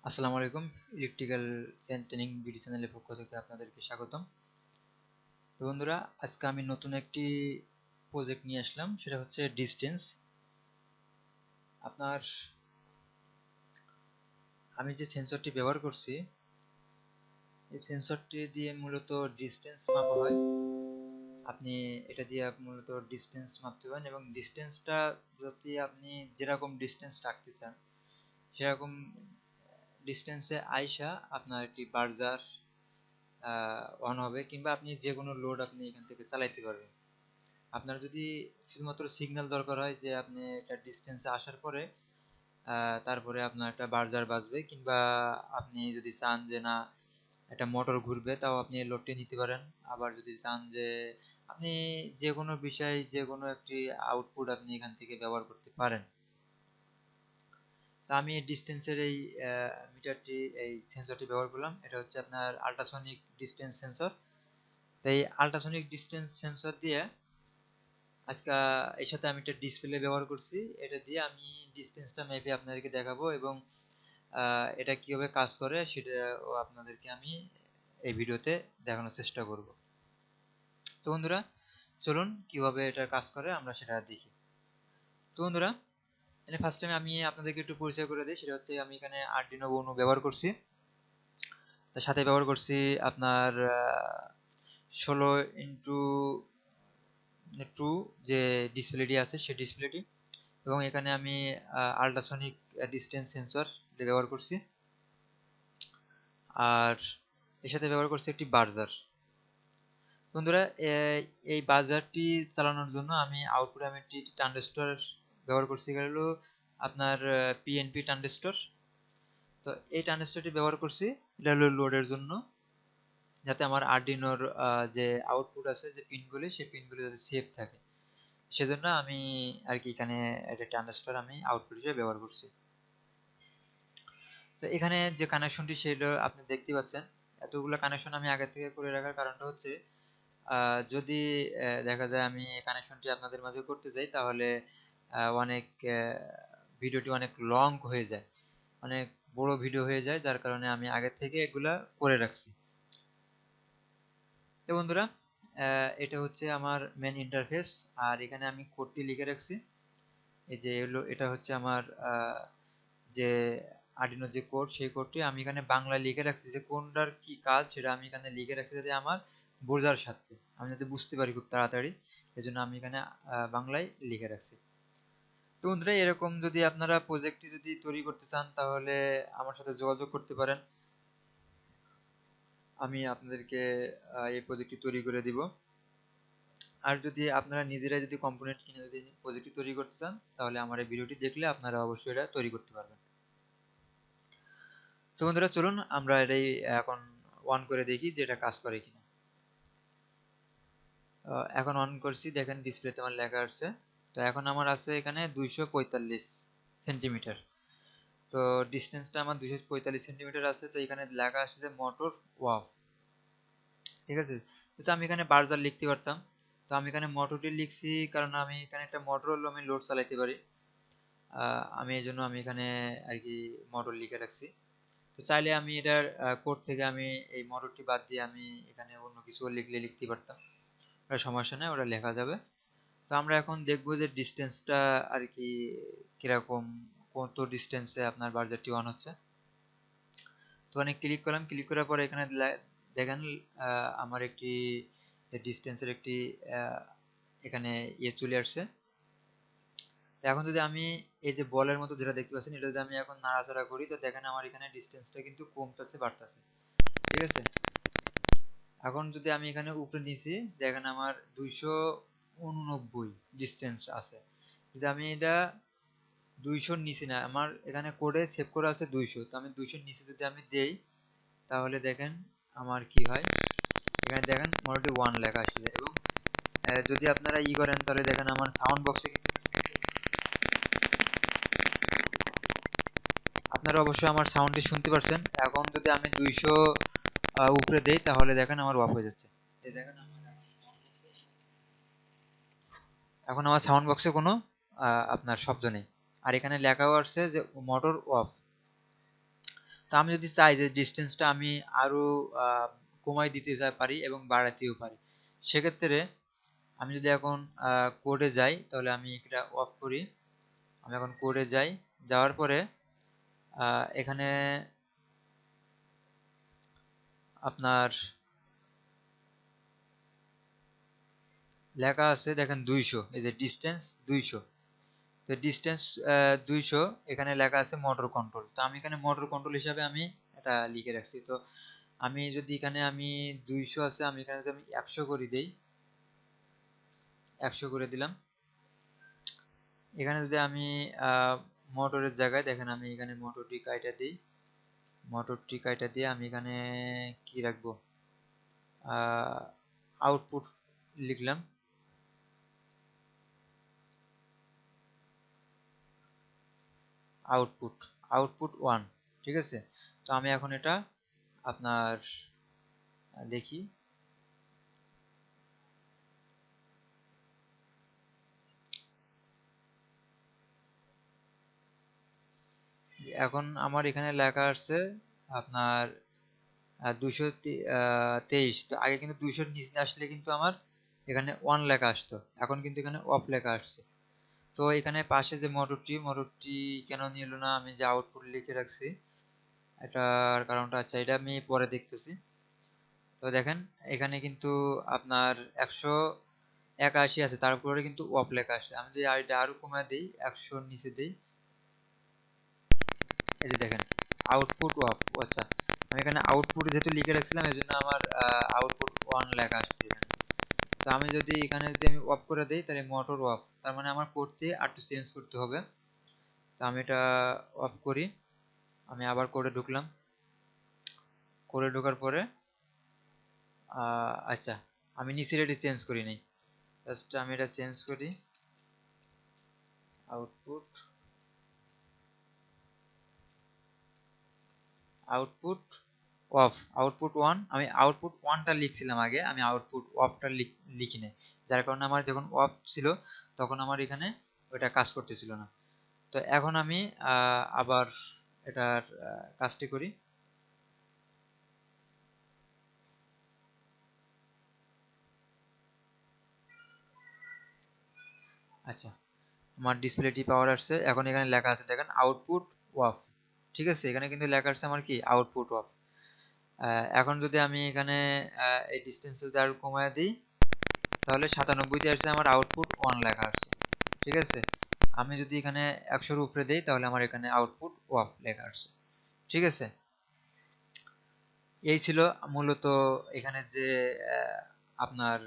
আসসালামু আলাইকুম। Electrical training video চ্যানেলের পক্ষ থেকে আপনাদেরকে স্বাগতম। তো বন্ধুরা, আজকে আমি নতুন একটি প্রজেক্ট নিয়ে আসলাম, সেটা হচ্ছে ডিসটেন্স। আপনার আমি যে সেন্সরটি ব্যবহার করছি, এই সেন্সরটি দিয়ে মূলত ডিসটেন্স মাপা হয়। আপনি এটা দিয়ে মূলত ডিসটেন্স মাপতে পারেন এবং ডিসটেন্সটা যদি আপনি যেরকম ডিসটেন্স রাখতে চান সেরকম ডিসটেন্সে আইসা আপনার একটি বার্জার অন হবে, কিংবা আপনি যে কোনো লোড আপনি এখান থেকে চালাইতে পারবেন। আপনার যদি শুধুমাত্র সিগন্যাল দরকার হয় যে আপনি একটা ডিস্টেন্সে আসার পরে তারপরে আপনার একটা বার্জার বাজবে, কিংবা আপনি যদি চান যে না একটা মোটর ঘুরবে, তাও আপনি এই লোডটি নিতে পারেন। আবার যদি চান যে আপনি যে কোনো বিষয় যে কোনো একটি আউটপুট আপনি এখান থেকে ব্যবহার করতে পারেন। তো আমি ডিস্টেন্সের এই মিটারটি এই সেন্সরটি ব্যবহার করলাম। এটা হচ্ছে আপনার আল্ট্রাসনিক ডিস্টেন্স সেন্সর। তো এই আল্ট্রাসনিক ডিস্টেন্স সেন্সর দিয়ে আজকে এর সাথে আমি একটা ডিসপ্লে ব্যবহার করছি। এটা দিয়ে আমি ডিস্টেন্সটা মেপে আপনাদেরকে দেখাবো এবং এটা কিভাবে কাজ করে সেটাও আপনাদেরকে আমি এই ভিডিওতে দেখানোর চেষ্টা করব। তো বন্ধুরা, চলুন কিভাবে এটা কাজ করে আমরা সেটা দেখি। তো বন্ধুরা, এখানে ফার্স্ট টাইম আমি আপনাদেরকে একটু পরিচয় করে দিই। সেটা হচ্ছে আমি এখানে আরডিনো উনো ব্যবহার করছি, তার সাথে ব্যবহার করছি আপনার 16x2 যে ডিসপ্লেটি আছে সেই ডিসপ্লেটি, এবং এখানে আমি আল্ট্রাসনিক ডিস্টেন্স সেন্সর ব্যবহার করছি। আর এর সাথে ব্যবহার করছি একটি বার্জার। বন্ধুরা, এই বার্জারটি চালানোর জন্য আমি আউটপুটে আমি একটি ট্রানজিস্টর ব্যবহার করছি। এগুলো হলো আপনার পিএনপি ট্রানজিস্টর। তো এই ট্রানজিস্টরটি ব্যবহার করছি, এটা হলো লোডের জন্য, যাতে আমার আরডিনোর যে আউটপুট আছে যে পিনগুলি, সেই পিনগুলি যাতে সেফ থাকে, সেজন্য আমি আর কি এখানে একটা ট্রানজিস্টর আমি আউটপুট হিসেবে ব্যবহার করছি। তো এখানে যে কানেকশনটি সেটা আপনি দেখতে পাচ্ছেন। এতগুলো কানেকশন আমি আগে থেকে করে রাখার কারণটা হচ্ছে যদি দেখা যায় আমি কানেকশনটি আপনাদের মাঝে করতে যাই, তাহলে অনেক ভিডিওটি অনেক লং হয়ে যায়, অনেক বড় ভিডিও হয়ে যায়, যার কারণে আমি আগে থেকে এগুলা করে রাখছি। তো বন্ধুরা, এটা হচ্ছে আমার মেন ইন্টারফেস। আর এখানে আমি কোডটি লিখে রাখছি। এই যে এটা হচ্ছে আমার যে আর্ডিনো যে কোড, সেই কোডটি আমি এখানে বাংলায় লিখে রাখছি, যে কোনটার কি কাজ সেটা আমি এখানে লিখে রাখছি, যাতে আমার বোঝার সাথে আমি যাতে বুঝতে পারি খুব তাড়াতাড়ি, এজন্য আমি এখানে বাংলায় লিখে রাখছি। তো বন্ধুরা, এরকম যদি আপনারা প্রজেক্টটি যদি তৈরি করতে চান, তাহলে আমার সাথে যোগাযোগ করতে পারেন। আমি আপনাদেরকে এই প্রজেক্টটি তৈরি করে দিব। আর যদি আপনারা নিজেরাই যদি কম্পোনেন্ট কিনে যদি প্রজেক্টটি তৈরি করতে চান, তাহলে আমার এই ভিডিওটি দেখলে আপনারা অবশ্যই এটা তৈরি করতে পারবেন। তো বন্ধুরা, চলুন আমরা এটাই এখন অন করে দেখি যে এটা কাজ করে কিনা। এখন অন করছি, দেখেন ডিসপ্লেতে আমার লেখা আসছে। তো এখন আমার আছে এখানে 245 সেন্টিমিটার। তো ডিস্টেন্সটা আমার 245 সেন্টিমিটার আছে। তো এখানে লেখা আসছে যে মোটর অফ, ঠিক আছে। তো আমি এখানে বার্জার লিখতে পারতাম, তো আমি এখানে মোটরটি লিখছি, কারণ আমি এখানে একটা মোটর হলো আমি লোড চালাইতে পারি। আমি এই জন্য আমি এখানে আর কি মোটর লিখে রাখছি। তো চাইলে আমি এটার কোড থেকে আমি এই মোটরটি বাদ দিয়ে আমি এখানে অন্য কিছু লিখলে লিখতে পারতাম, ওটা সমস্যা নেই, ওটা লেখা যাবে। তো আমরা এখন দেখবো যে ডিস্টেন্সটা আর কি কিরকম, কত ডিস্টেন্সে আপনার বার্জারটি অন হচ্ছে। তো অনেক ক্লিক করলাম, ক্লিক করার পরে এখানে দেখেন আমার একটি ডিস্টেন্সের একটি এখানে ইয়ে চলে আসছে। এখন যদি আমি এই যে বলের মতো যেটা দেখতে পাচ্ছেন, এটা যদি আমি এখন নাড়াচাড়া করি, তো দেখেন আমার এখানে ডিস্টেন্সটা কিন্তু কমতেছে বাড়তেছে, ঠিক আছে। এখন যদি আমি এখানে উপরে নিচে দেখেন আমার 289 ডিস্টেন্স আছে। যদি আমি এটা 200 নিচে না, আমার এখানে কোডে সেভ করা আছে 200, তো আমি 200 নিচে যদি আমি দেই, তাহলে দেখেন আমার কি হয়। এখানে দেখেন মোটামুটি 1 লেখা আসছে। এবং যদি আপনারা করেন, তাহলে দেখেন আমার সাউন্ড বক্সে আপনারা অবশ্যই আমার সাউন্ডটি শুনতে পারছেন। এখন যদি আমি 200 উপরে দেই, তাহলে দেখেন আমার অফ হয়ে যাচ্ছে। এই দেখেন এখন আমার সাউন্ড বক্সে কোনো আপনার শব্দ নেই। আর এখানে লেখাও আসছে যে মোটর অফ। তো আমি যদি চাই যে ডিস্টেন্সটা আমি আরো কমাই দিতে পারি এবং বাড়াতেও পারি, সেক্ষেত্রে আমি যদি এখন কোডে যাই, তাহলে আমি এটা অফ করি। আমি এখন কোডে যাই, যাওয়ার পরে এখানে আপনার লেখা আছে দেখেন 200, এই যে ডিস্টেন্স 200। তো ডিস্টেন্স 200, এখানে লেখা আছে মোটর কন্ট্রোল। তো আমি এখানে মোটর কন্ট্রোল হিসাবে আমি এটা লিখে রাখছি। তো আমি যদি এখানে আমি 200 আছে, আমি এখানে যদি আমি 100 করে দেই, 100 করে দিলাম। এখানে যদি আমি মোটরের জায়গায় দেখেন আমি এখানে মোটরটি কাইটা দিই, মোটরটি কাইটা দিয়ে আমি এখানে কি রাখবো, আউটপুট লিখলাম, আউটপুট, আউটপুট 1। ঠিক আছে, তো আমি এখন এটা আপনার লিখি। এখন আমার এখানে লেখা আছে আপনার 223। তো আগে কিন্তু 200 নিচে আসলে কিন্তু আমার এখানে 1 লেখা আসতো, এখন কিন্তু এখানে অফ লেখা আসছে। তো এখানে পাশে যে মোটরটি, মোটরটি কেন নিল না, আমি যে আউটপুট লিখে রাখছি এটার কারণটা, আচ্ছা এটা আমি পরে দেখতেছি। তো দেখেন এখানে কিন্তু আপনার 181 আছে, তারপরে কিন্তু অফ লেখা আসছে। আমি যদি এটা আরো কমায় দিই, 100 নিচে দিই, এই যে দেখেন আউটপুট অফ। আচ্ছা, আমি এখানে আউটপুট যেহেতু লিখে রাখছিলাম, এই জন্য আমার আউটপুট 1 লেখা আসছে এখানে। তো আমি যদি এখানে যদি আমি অফ করে দিই, তাহলে মোটর অফ, তার মানে আমার কোডটি আর একটু চেঞ্জ করতে হবে। তো আমি এটা অফ করি, আমি আবার কোডে ঢুকলাম। কোডে ঢোকার পরে আচ্ছা, আমি নিচের এটি চেঞ্জ করি নাই, জাস্ট আমি এটা চেঞ্জ করি, আউটপুট, আউটপুট অফ, আউটপুট 1। আমি আউটপুট 1টা লিখছিলাম আগে, আমি আউটপুট অফটা লিখি নাই, যার কারণে আমার যখন অফ ছিল তখন আমার এখানে ওইটা কাজ করতেছিল না। তো এখন আমি আবার এটার কাজটি করি। আচ্ছা, আমার ডিসপ্লেটি পাওয়ার আসছে, এখন এখানে লেখা আছে দেখেন আউটপুট অফ। ঠিক আছে, এখানে কিন্তু লেখা আছে আমার কি আউটপুট অফ। এখন যদি আমি এখানে এই ডিস্টেন্স যদি আরো কমায় দিই, তাহলে 97 তে আসছে, আমার আউটপুট 1 লেখা আসছে। ঠিক আছে, আমি যদি এখানে 100-র উপরে দেই, তাহলে আমার এখানে আউটপুট অফ লেখা আসছে। ঠিক আছে, এই ছিল মূলত এখানে যে আপনার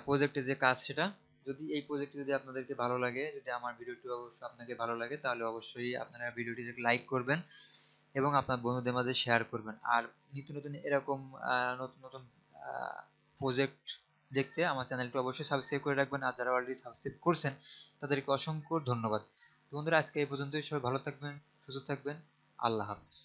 প্রজেক্টে যে কাজ সেটা। যদি এই প্রজেক্টটি যদি আপনাদেরকে ভালো লাগে, যদি আমার ভিডিওটি অবশ্যই আপনাকে ভালো লাগে, তাহলে অবশ্যই আপনারা ভিডিওটি লাইক করবেন এবং আপনার বন্ধুদের মাঝে শেয়ার করবেন। আর নিত্য নতুন এরকম নতুন নতুন প্রজেক্ট দেখতে আমার চ্যানেলটি অবশ্যই সাবস্ক্রাইব করে রাখবেন। আর যারা অলরেডি সাবস্ক্রাইব করছেন তাদেরকে অসংখ্য ধন্যবাদ। তো বন্ধুরা, আজকে এই পর্যন্তই। সবাই ভালো থাকবেন, সুস্থ থাকবেন। আল্লাহ হাফেজ।